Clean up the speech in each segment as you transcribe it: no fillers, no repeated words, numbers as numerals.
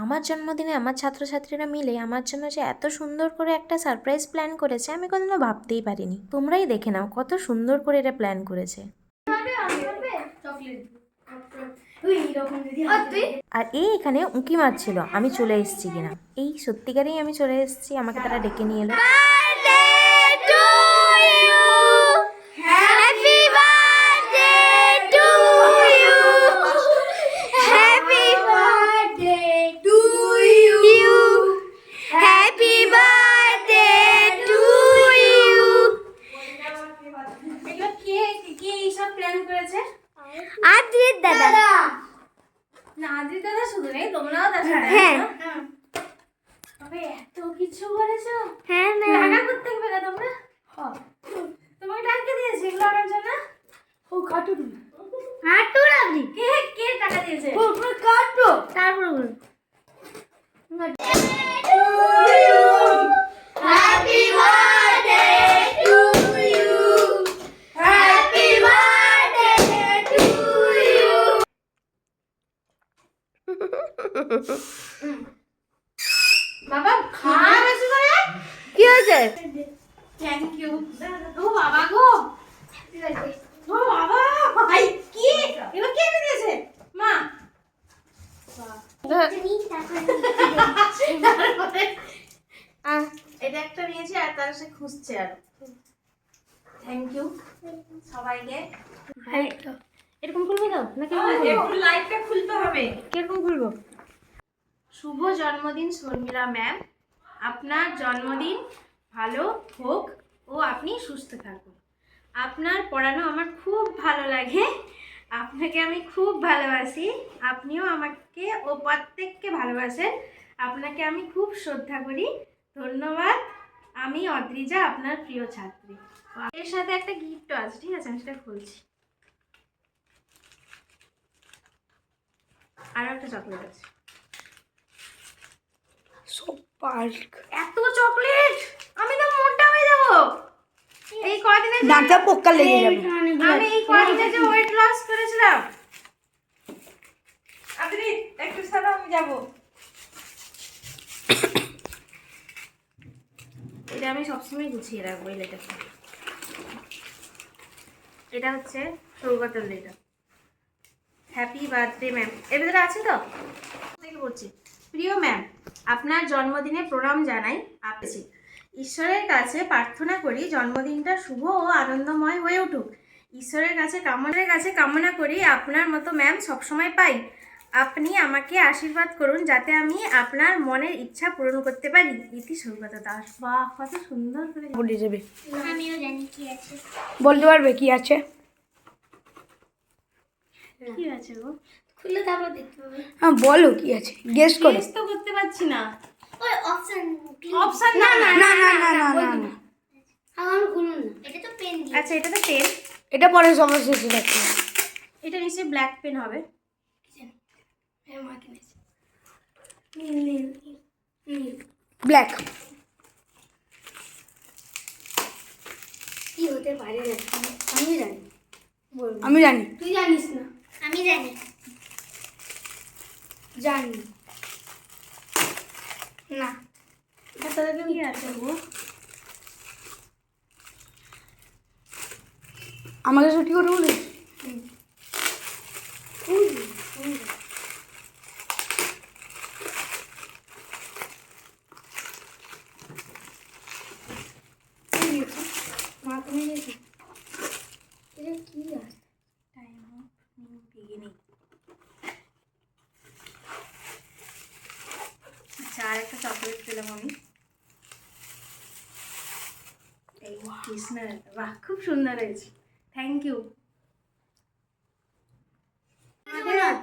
আমার জন্মদিনে আমার ছাত্রছাত্রীরা মিলে আমার জন্য যে এত সুন্দর করে একটা সারপ্রাইজ প্ল্যান করেছে আমি কোনোদিনও ভাবতেই পারিনি। তোমরাই দেখে নাও কত সুন্দর করে এটা প্ল্যান করেছে। আর এখানে উঁকি মারছিল আমি চলে এসেছি কিনা। এই সত্যিকারেই আমি চলে এসেছি, আমাকে তারা ডেকে নিয়ে এলো। এত কিছু করেছো? হ্যাঁ টাকা করতে হবে না তোমরা? তোমাকে টাকা দিয়েছে এগুলো আনার জন্য? ও কাটো তুমি। কাটো আপনি? কে টাকা দিয়েছে? ও তুমি কাটো। তারপর বলো। Happy birthday to you. Happy birthday to you. বাবা খাওয়া বেশি করে কি হয়েছে? Thank you. ও বাবা গো, ও বাবা ভাই কি এগুলো কে দিয়েছে? মা এটা একটা নিয়েছে আর তার সাথে খুঁজছে। আর থ্যাংক ইউ সবাইকে। এরকম খুলবি তো নাকি লাইটটা খুলতে হবে? কিরকম খুলবো? শুভ জন্মদিন শর্মিলা ম্যাম, আপনার জন্মদিন ভালো হোক ও আপনি সুস্থ থাকুন। আপনার পড়ানো আমার খুব ভালো লাগে, আপনাকে আমি খুব ভালোবাসি, আপনিও আমাকে ও প্রত্যেককে ভালোবাসেন, আপনাকে আমি খুব শ্রদ্ধা করি। ধন্যবাদ, আমি অদ্রিজা আপনার প্রিয় ছাত্রী। এর সাথে একটা গিফটও আছে, ঠিক আছে আমি সেটা খুলছি। আরও একটা চকলেট আছে। এত চকলেট আমি তো মোটা হয়ে যাব এই কয়দিনে। দাঁতে পোকা লেগে যাবে। আমি এই কয়দিনে যে ওয়েট লস করেছিলাম। আপনি একটু সাদা আমি যাব। এটা আমি সবসময় গুছিয়ে রাখবো এই লেটারটা। এটা হচ্ছে সৌগতের লেটার। হ্যাপি বার্থডে ম্যাম, এর ভিতরে আছে তো? থেকে বলছি, প্রিয় ম্যাম, আপনার জন্মদিনে প্রণাম জানাই। আপনি ঈশ্বরের কাছে প্রার্থনা করি জন্মদিনটা শুভ ও আনন্দময় হয়ে উঠুক। ঈশ্বরের কাছে কামনা করি আপনার মতো ম্যাম সবসময় পাই। আপনি আমাকে আশীর্বাদ করুন যাতে আমি আপনার মনের ইচ্ছা পূরণ করতে পারি। ইতি সৌগত দাস। বাহ কত সুন্দর করে বলে যাবে। আমিও জানি কি আছে। বলতে পারবে কি আছে? কি আছে গো? খুলে তারপর দেখতে পাবে। হ্যাঁ বলো কি আছে, গেস করো। গেস তো করতে পারছি না। ওই অপশন না না না না না না না। আমার খুলুন না, এটা তো পেন। আচ্ছা এটা তো পেন, এটা পরে সবার শেষে রাখতে। এটা নিশ্চয়ই ব্ল্যাক পেন হবে। এর মার্কিং আছে নীল নীল নীল ব্ল্যাক। কি হতে পারে রে? আমি জানি। আমি জানি। তুই জানিস না? আমি জানি। জানি না। এটা তো কি আছে গো? আমাকে ছুটি করে বলিস। আর একটা চকলেট পেলাম আমি। এই কৃষ্ণের, বাহ খুব সুন্দর হয়েছে, থ্যাংক ইউ।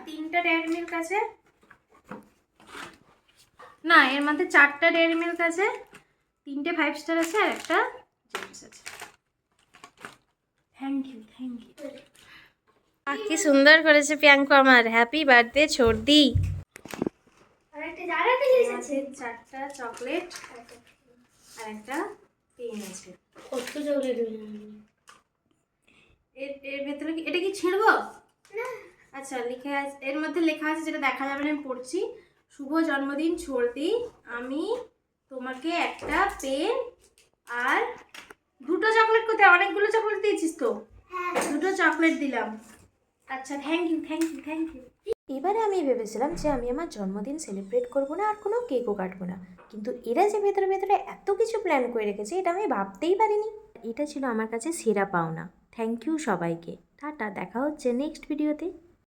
তিনটা ডেয়ারি মিল্ক আছে না, এর মধ্যে চারটা ডেয়ারি মিল্ক আছে, তিনটে 5 স্টার আছে আর একটা জেমস আছে। Thank you thank you. কি সুন্দর করেছে প্রিয়াঙ্কু আমার। হ্যাপি বার্থডে ছোটদি। চারটা চকলেট আর একটা পেন আছে। কত চকলেট? এর ভেতরে কি এটা কি ছিঁড়বো? না। আচ্ছা লিখে আছে, এর মধ্যে লেখা আছে যেটা দেখা যাবে না, আমি পড়ছি। শুভ জন্মদিন ছোড়দি, আমি তোমাকে একটা পেন আর দুটো চকলেট, কোথায় অনেকগুলো চকলেট দিয়েছিস তো, দুটো চকলেট দিলাম। আচ্ছা thank you thank you thank you. এবারে আমি ভেবেছিলাম যে আমি আমার জন্মদিন সেলিব্রেট করব না আর কোনো কেকও কাটবো না, কিন্তু এরা যে ভেতরে ভেতরে এত কিছু প্ল্যান করে রেখেছে এটা আমি ভাবতেই পারিনি। এটা ছিল আমার কাছে সেরা পাওনা। থ্যাংক ইউ সবাইকে। টাটা, দেখা হচ্ছে নেক্সট ভিডিওতে।